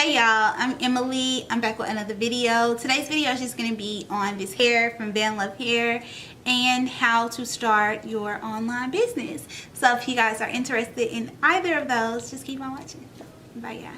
Hey y'all, I'm Emily. I'm back with another video. Today's video is just going to be on this hair from Vanlov hair and how to start your online business. So if you guys are interested in either of those, just keep on watching. Bye y'all.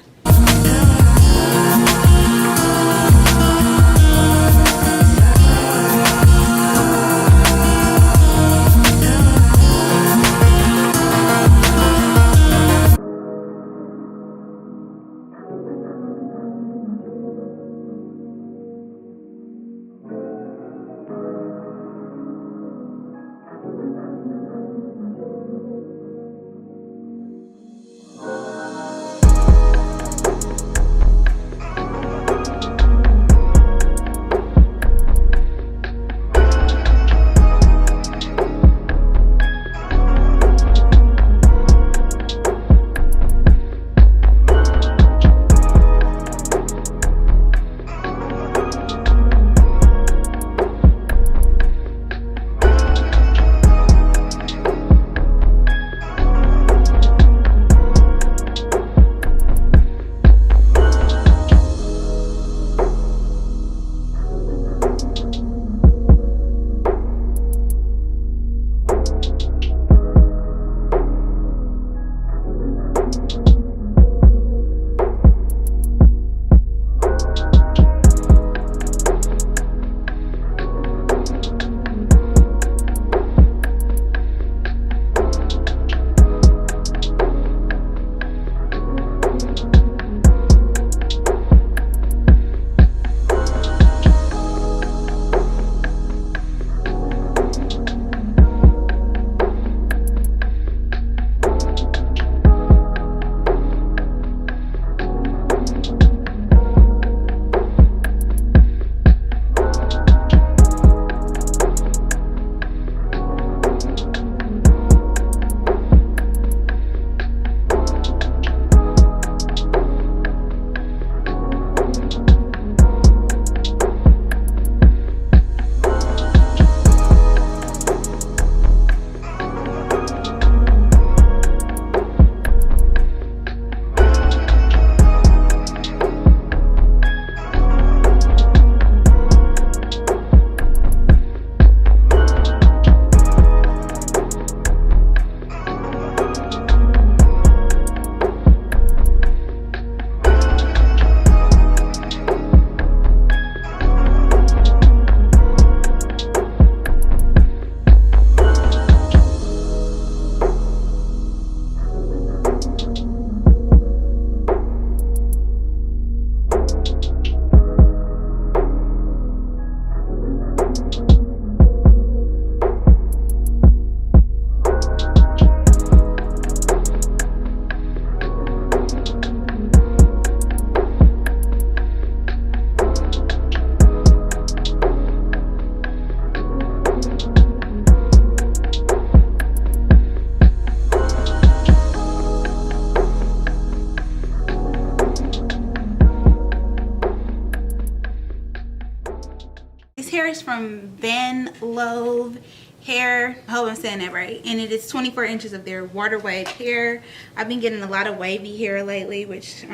This hair is from Vanlov hair. I hope I'm saying that right. And it is 24 inches of their water wave hair. I've been getting a lot of wavy hair lately, which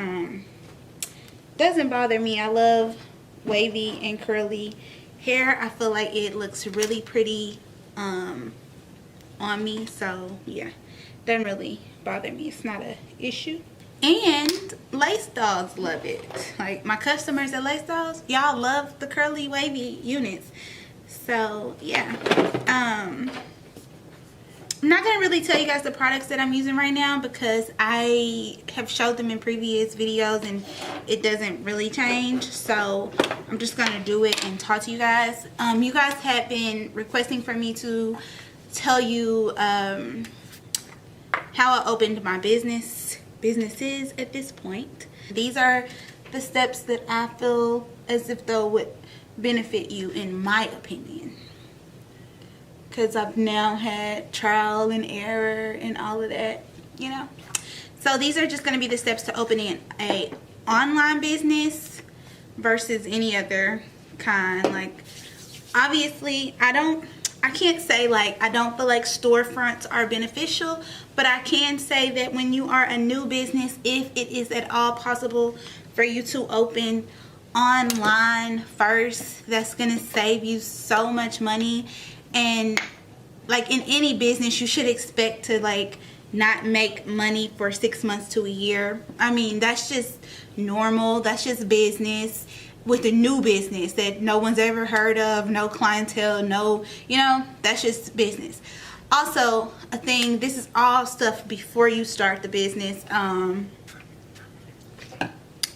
doesn't bother me. I love wavy and curly hair. I feel like it looks really pretty on me. So yeah, doesn't really bother me. It's not an issue. And lace dogs love it. Like my customers at Lace Dogs, y'all love the curly wavy units. So yeah, I'm not gonna really tell you guys the products that I'm using right now because I have showed them in previous videos and it doesn't really change. So I'm just gonna do it and talk to you guys. You guys have been requesting for me to tell you how I opened my businesses at this point. These are the steps that I feel as if though would benefit you, in my opinion, because I've now had trial and error and all of that, you know. So these are just going to be the steps to opening a online business versus any other kind. Like obviously I don't I can't say like I don't feel like storefronts are beneficial, but I can say that when you are a new business, if it is at all possible for you to open online first, that's gonna save you so much money. And like in any business, you should expect to like not make money for 6 months to a year. I mean, that's just normal. That's just business. With a new business that no one's ever heard of, no clientele, no, you know, that's just business. Also, a thing, this is all stuff before you start the business.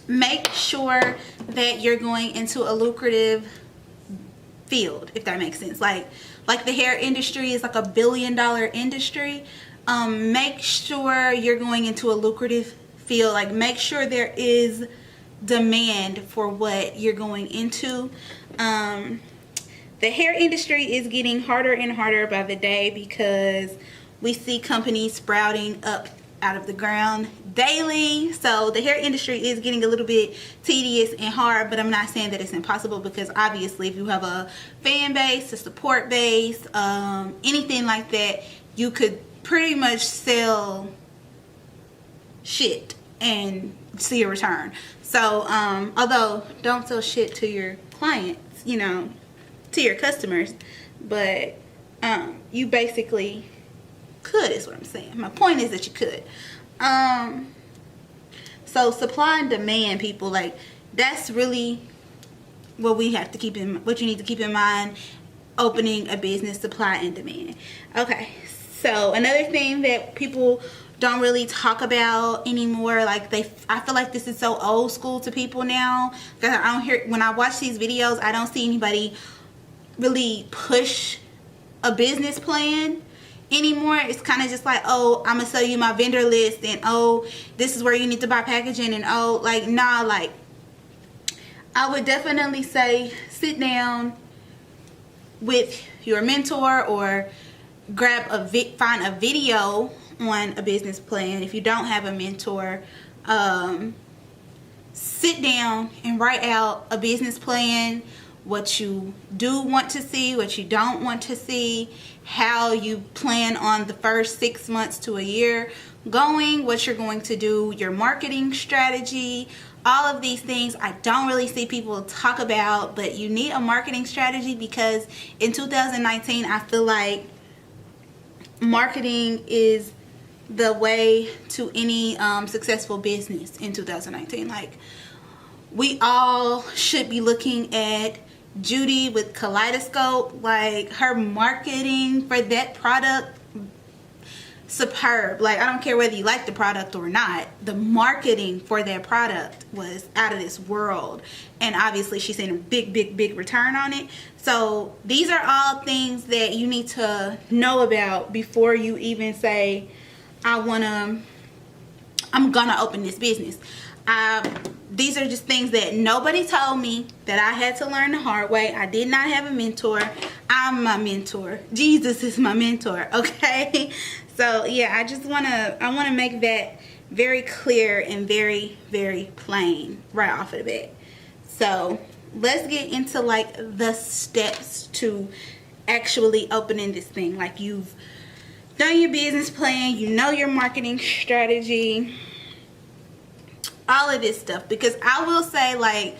Make sure that you're going into a lucrative field, if that makes sense. Like the hair industry is like a $1 billion industry. Make sure you're going into a lucrative field. Like, make sure there is demand for what you're going into. The hair industry is getting harder and harder by the day because we see companies sprouting up out of the ground daily. So the hair industry is getting a little bit tedious and hard, but I'm not saying that it's impossible, because obviously if you have a fan base, a support base, anything like that, you could pretty much sell shit and see a return. So although don't sell shit to your clients, you know, to your customers, but you basically could, is what I'm saying. My point is that you could. So supply and demand, people, like that's really what we have to keep in, what you need to keep in mind opening a business, supply and demand. Okay, so another thing that people don't really talk about anymore, like I feel like this is so old school to people now, because I don't hear, when I watch these videos, I don't see anybody really push a business plan anymore. It's kind of just like, oh, I'm gonna sell you my vendor list, and oh, this is where you need to buy packaging, and oh, like, nah, like I would definitely say sit down with your mentor or grab find a video on a business plan. If you don't have a mentor, sit down and write out a business plan, what you do want to see, what you don't want to see, how you plan on the first 6 months to a year going, what you're going to do, your marketing strategy, all of these things I don't really see people talk about. But you need a marketing strategy, because in 2019 I feel like marketing is the way to any successful business in 2019. Like, we all should be looking at Judy with Kaleidoscope. Like, her marketing for that product, superb. Like, I don't care whether you like the product or not, the marketing for that product was out of this world, and obviously she's seen a big return on it. So these are all things that you need to know about before you even say, I'm gonna open this business. These are just things that nobody told me, that I had to learn the hard way. I did not have a mentor. I'm my mentor. Jesus is my mentor, okay? So yeah, I wanna make that very clear and very plain right off of the bat. So let's get into like the steps to actually opening this thing. Like, you've done your business plan, you know your marketing strategy, all of this stuff. Because I will say, like,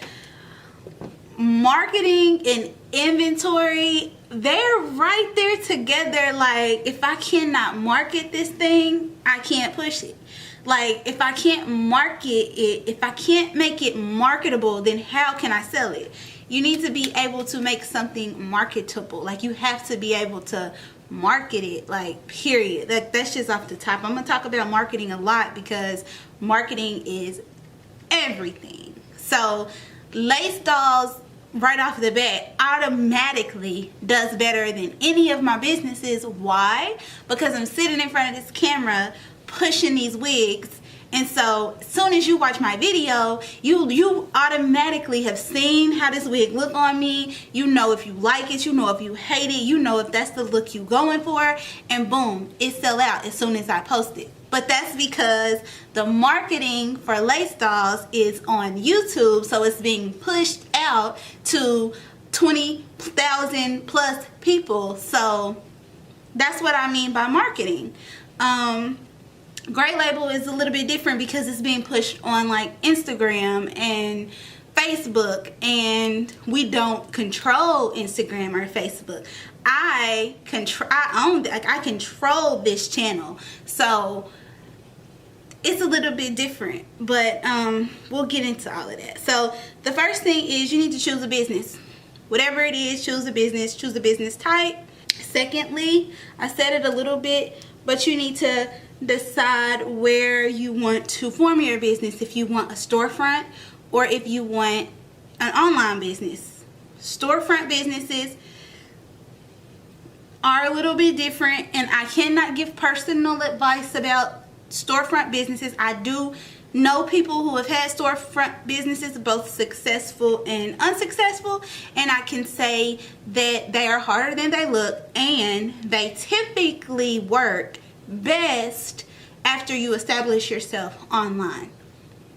marketing and inventory, they're right there together. Like, if I cannot market this thing, I can't push it. Like, if I can't market it, if I can't make it marketable, then how can I sell it? You need to be able to make something marketable. Like, you have to be able to market it, like, period. That's just off the top. I'm gonna talk about marketing a lot because marketing is everything. So Lace Dolls, right off the bat, automatically does better than any of my businesses. Why? Because I'm sitting in front of this camera pushing these wigs, and so as soon as you watch my video, you automatically have seen how this wig look on me. You know if you like it, you know if you hate it, you know if that's the look you going for, and boom, it sell out as soon as I post it. But that's because the marketing for Lace Dolls is on YouTube, so it's being pushed out to 20,000 plus people. So that's what I mean by marketing. Gray Label is a little bit different because it's being pushed on like Instagram and Facebook, and we don't control Instagram or Facebook. I own, like, I control this channel, so it's a little bit different, but we'll get into all of that. So the first thing is you need to choose a business. Whatever it is, choose a business type. Secondly, I said it a little bit, but you need to decide where you want to form your business. If you want a storefront or if you want an online business. Storefront businesses are a little bit different, and I cannot give personal advice about storefront businesses. I do know people who have had storefront businesses, both successful and unsuccessful, and I can say that they are harder than they look, and they typically work best after you establish yourself online.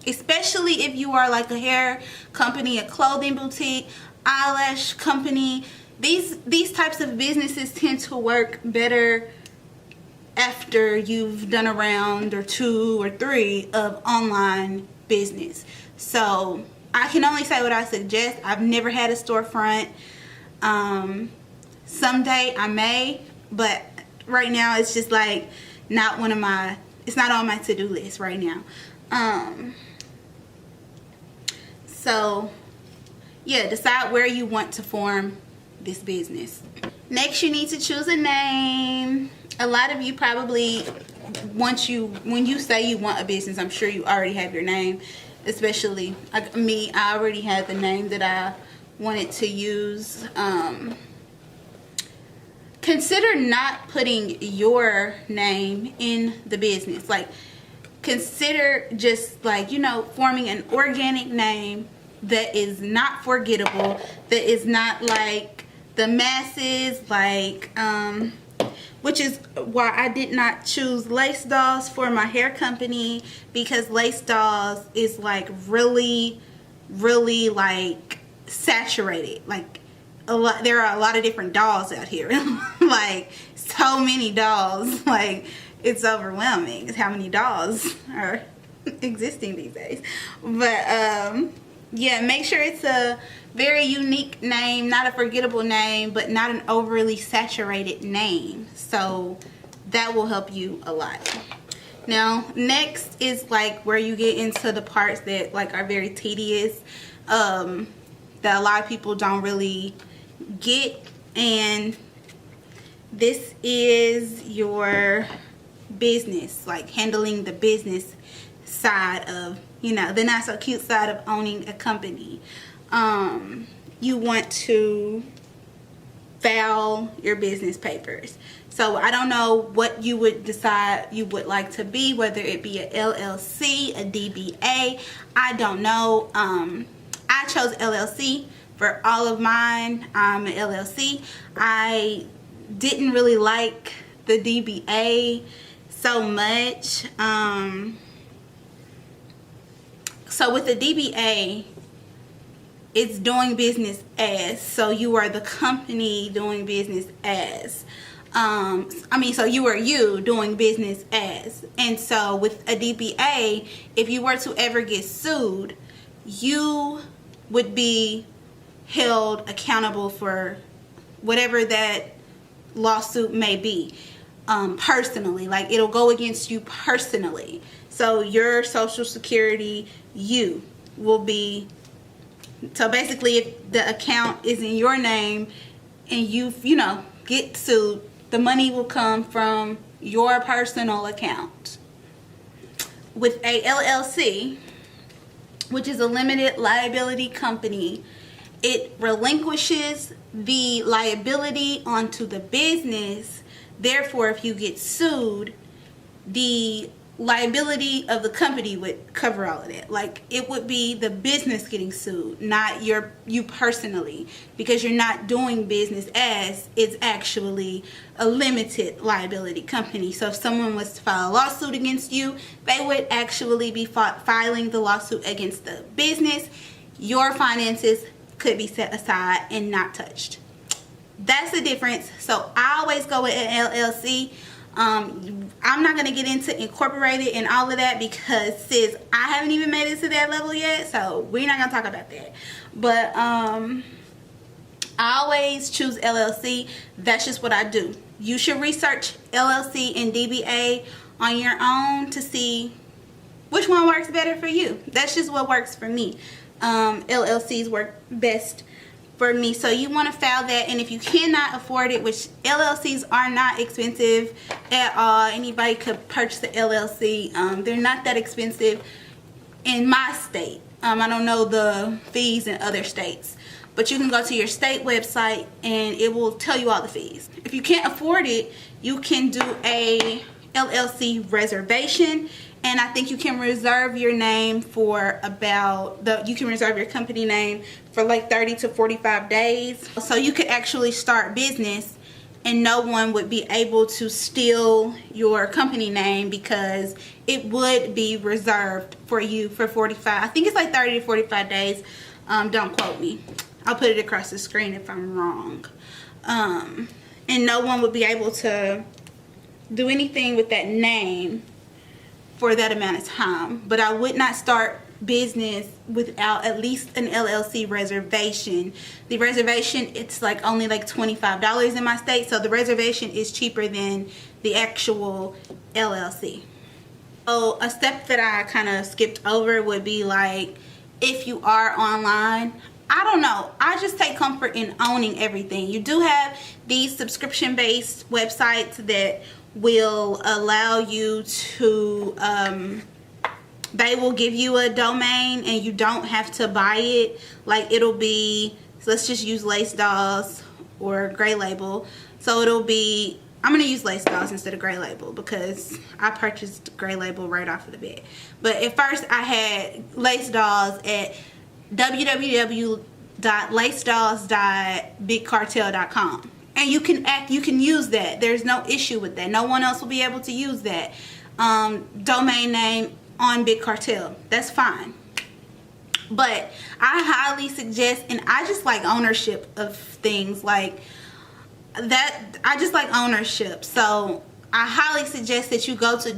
Especially if you are like a hair company, a clothing boutique, eyelash company. These types of businesses tend to work better after you've done a round or 2 or 3 of online business. So I can only say what I suggest. I've never had a storefront. Someday I may, but right now it's just like not one of my, it's not on my to-do list right now. So yeah, decide where you want to form this business. Next, you need to choose a name. A lot of you probably, when you say you want a business, I'm sure you already have your name. Especially like me, I already had the name that I wanted to use. Consider not putting your name in the business. Like, consider just like, you know, forming an organic name that is not forgettable, that is not like the masses, like which is why I did not choose Lace Dolls for my hair company, because Lace Dolls is like really like saturated. Like there are a lot of different dolls out here. Like so many dolls, like it's overwhelming. It's how many dolls are existing these days. But yeah, make sure it's a very unique name, not a forgettable name, but not an overly saturated name. So that will help you a lot. Now, next is like where you get into the parts that like are very tedious, that a lot of people don't really get, and this is your business, like handling the business side of, you know, the not so cute side of owning a company. You want to file your business papers. So I don't know what you would decide you would like to be, whether it be a LLC, a DBA, I don't know. I chose LLC for all of mine. I'm an LLC. I didn't really like the DBA so much. So with the DBA, it's doing business as, so you are the company doing business as. So you are you doing business as. And so with a DBA, if you were to ever get sued, you would be held accountable for whatever that lawsuit may be, personally. Like, it'll go against you personally. So your Social Security, you will be, so basically if the account is in your name and you know, get sued, the money will come from your personal account. With a LLC, which is a limited liability company, it relinquishes the liability onto the business. Therefore, if you get sued, the liability of the company would cover all of that. Like, it would be the business getting sued, not you personally, because you're not doing business as, it's actually a limited liability company. So if someone was to file a lawsuit against you, they would actually be filing the lawsuit against the business. Your finances could be set aside and not touched. That's the difference. So I always go with an LLC. I'm not going to get into incorporated and all of that because, sis, I haven't even made it to that level yet, so we're not going to talk about that. But I always choose LLC. That's just what I do. You should research LLC and DBA on your own to see which one works better for you. That's just what works for me. LLCs work best for me. So you want to file that, and if you cannot afford it, which LLCs are not expensive at all, anybody could purchase an LLC. They're not that expensive in my state. I don't know the fees in other states, but you can go to your state website and it will tell you all the fees. If you can't afford it, you can do a LLC reservation, and I think you can reserve your name for you can reserve your company name for like 30 to 45 days. So you could actually start business and no one would be able to steal your company name because it would be reserved for you for 45. I think it's like 30 to 45 days. Don't quote me. I'll put it across the screen if I'm wrong. And no one would be able to do anything with that name for that amount of time. But I would not start business without at least an LLC reservation. The reservation, it's like only like $25 in my state, so the reservation is cheaper than the actual LLC. So a step that I kind of skipped over would be like, if you are online, I don't know, I just take comfort in owning everything. You do have these subscription based websites that will allow you to they will give you a domain and you don't have to buy it. Like it'll be, so let's just use Lace Dolls or Gray Label. So it'll be, I'm going to use Lace Dolls instead of Gray Label because I purchased Gray Label right off of the bat. But at first I had Lace Dolls at www.lacedolls.bigcartel.com. And you can use that. There's no issue with that. No one else will be able to use that domain name on Big Cartel. That's fine. But I highly suggest, and I just like ownership of things like that. I just like ownership. So I highly suggest that you go to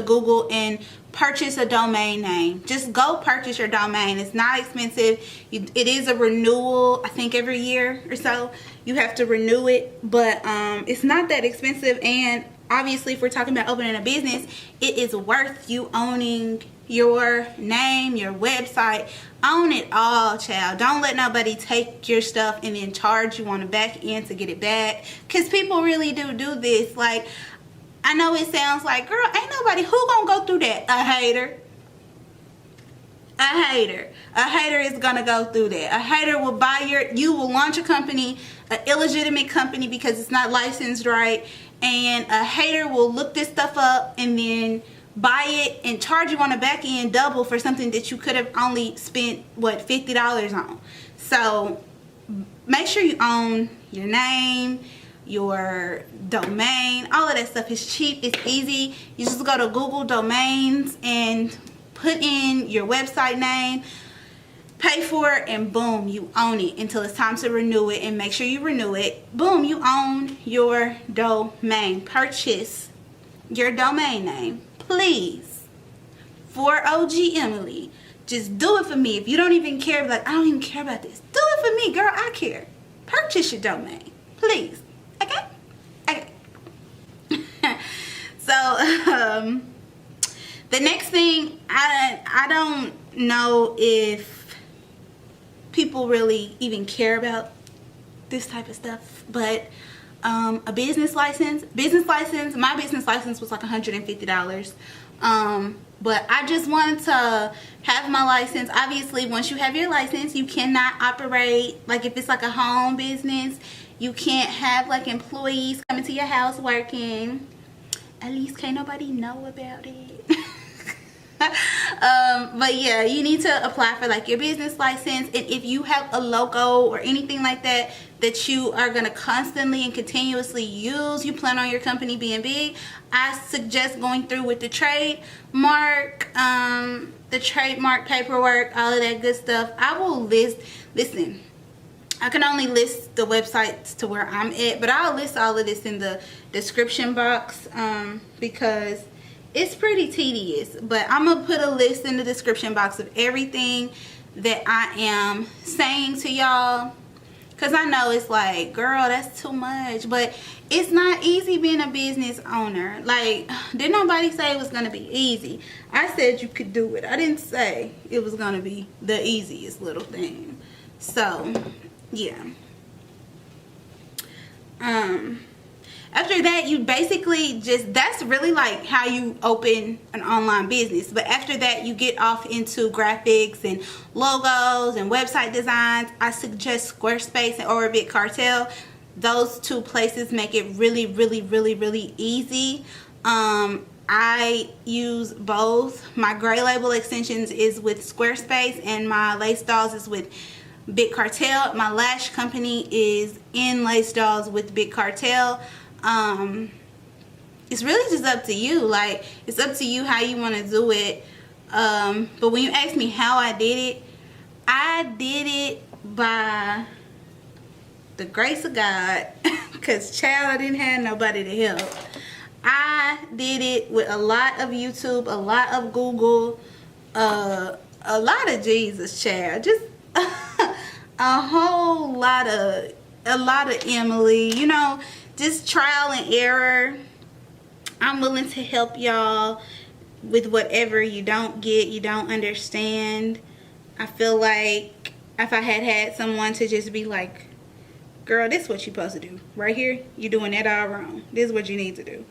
Google and purchase a domain name. Just go purchase your domain. It's not expensive. It is a renewal, I think every year or so you have to renew it, but it's not that expensive. And obviously if we're talking about opening a business, it is worth you owning your name, your website. Own it all, child. Don't let nobody take your stuff and then charge you on the back end to get it back, because people really do this. Like, I know it sounds like, girl, ain't nobody, who gonna go through that? A hater. A hater. A hater is gonna go through that. A hater will you will launch a company, an illegitimate company, because it's not licensed right, and a hater will look this stuff up and then buy it and charge you on the back end double for something that you could have only spent, what, $50 on. So make sure you own your name, your domain. All of that stuff is cheap. It's easy. You just go to Google Domains and put in your website name, pay for it, and boom, you own it until it's time to renew it. And make sure you renew it. Boom, you own your domain. Purchase your domain name, please. For OG Emily, just do it for me. If you don't even care, like, I don't even care about this, do it for me, girl. I care. Purchase your domain, please. Okay. So the next thing, I don't know if people really even care about this type of stuff, but a business license, my business license was like $150. But I just wanted to have my license. Obviously, once you have your license, you cannot operate, like if it's like a home business, you can't have like employees coming to your house working. At least can't nobody know about it. But yeah, you need to apply for like your business license. And if you have a logo or anything like that that you are going to constantly and continuously use, you plan on your company being big, I suggest going through with the trademark paperwork, all of that good stuff. I will listen, I can only list the websites to where I'm at, but I'll list all of this in the description box because it's pretty tedious. But I'm gonna put a list in the description box of everything that I am saying to y'all, because I know it's like, girl, that's too much. But it's not easy being a business owner. Like, didn't nobody say it was gonna be easy? I said you could do it. I didn't say it was gonna be the easiest little thing. So yeah. After that, you basically just, that's really like how you open an online business. But after that, you get off into graphics and logos and website designs. I suggest Squarespace and Orbit Cartel. Those two places make it really, really, really, really easy. I use both. My gray label extensions is with Squarespace, and my lace dolls is with Big Cartel. My lash company is in lace dolls with Big Cartel. It's really just up to you. Like, it's up to you how you want to do it. But when you ask me how I did it by the grace of God, because child, I didn't have nobody to help. I did it with a lot of YouTube, a lot of Google, a lot of Jesus, child. Just a whole lot of Emily, you know, just trial and error. I'm willing to help y'all with whatever you don't get, you don't understand. I feel like if I had someone to just be like, girl, this is what you're supposed to do right here, you're doing that all wrong, this is what you need to do,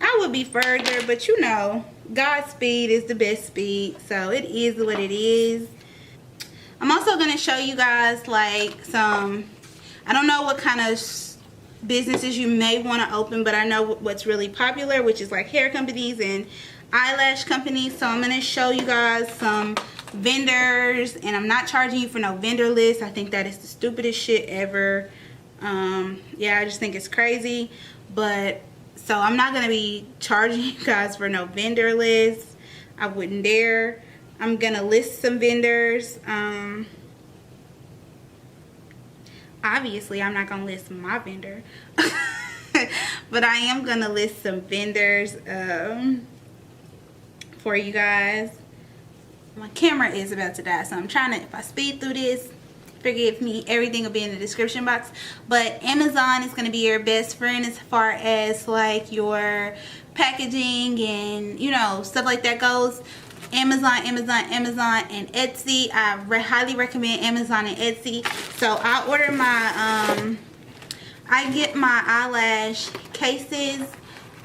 I would be further. But you know, God's speed is the best speed, so it is what it is. I'm also going to show you guys like some, I don't know what kind of businesses you may want to open, but I know what's really popular, which is like hair companies and eyelash companies. So I'm going to show you guys some vendors, and I'm not charging you for no vendor list. I think that is the stupidest shit ever. Yeah, I just think it's crazy. But so I'm not going to be charging you guys for no vendor list. I wouldn't dare. I'm going to list some vendors. Obviously, I'm not going to list my vendor. But I am going to list some vendors for you guys. My camera is about to die, so I'm trying to, if I speed through this, forgive me, everything will be in the description box. But Amazon is going to be your best friend as far as like your packaging and, you know, stuff like that goes. Amazon, and Etsy. I highly recommend Amazon and Etsy. So I order my, I get my eyelash cases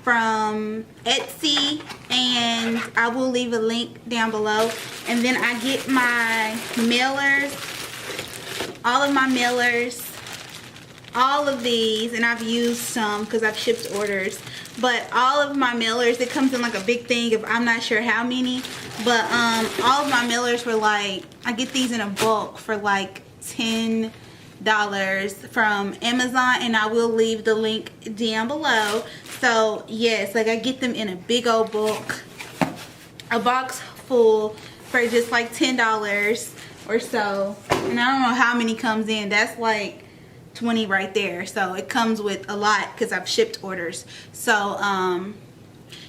from Etsy, and I will leave a link down below. And then I get my mailers, all of my mailers, all of these, and I've used some because I've shipped orders. But all of my mailers, it comes in like a big thing of I'm not sure how many, but all of my mailers were like, I get these in a bulk for like $10 from Amazon, and I will leave the link down below. So yes, like I get them in a big old bulk, a box full for just like $10 or so. And I don't know how many comes in. That's like 20 right there. So it comes with a lot because I've shipped orders. So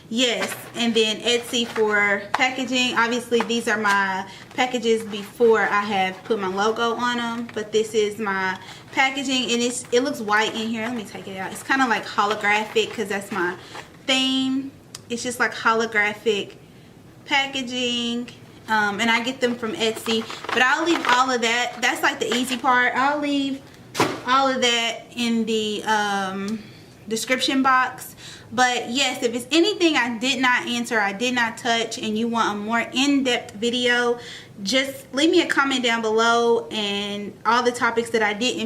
yes. And then Etsy for packaging. Obviously these are my packages before I have put my logo on them, but this is my packaging, and it looks white in here. Let me take it out. It's kind of like holographic because that's my theme. It's just like holographic packaging. And I get them from Etsy, but I'll leave all of that. That's like the easy part. I'll leave all of that in the description box. But yes, if it's anything I did not answer, I did not touch, and you want a more in-depth video, just leave me a comment down below, and all the topics that I did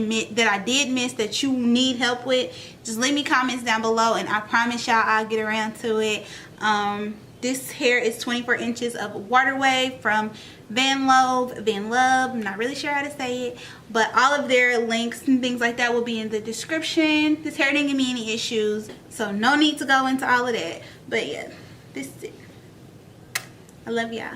miss that you need help with, just leave me comments down below, and I promise y'all I'll get around to it. This hair is 24 inches of waterway from Vanlov. I'm not really sure how to say it, but all of their links and things like that will be in the description. This hair didn't give me any issues, so no need to go into all of that. But yeah, this is it. I love y'all.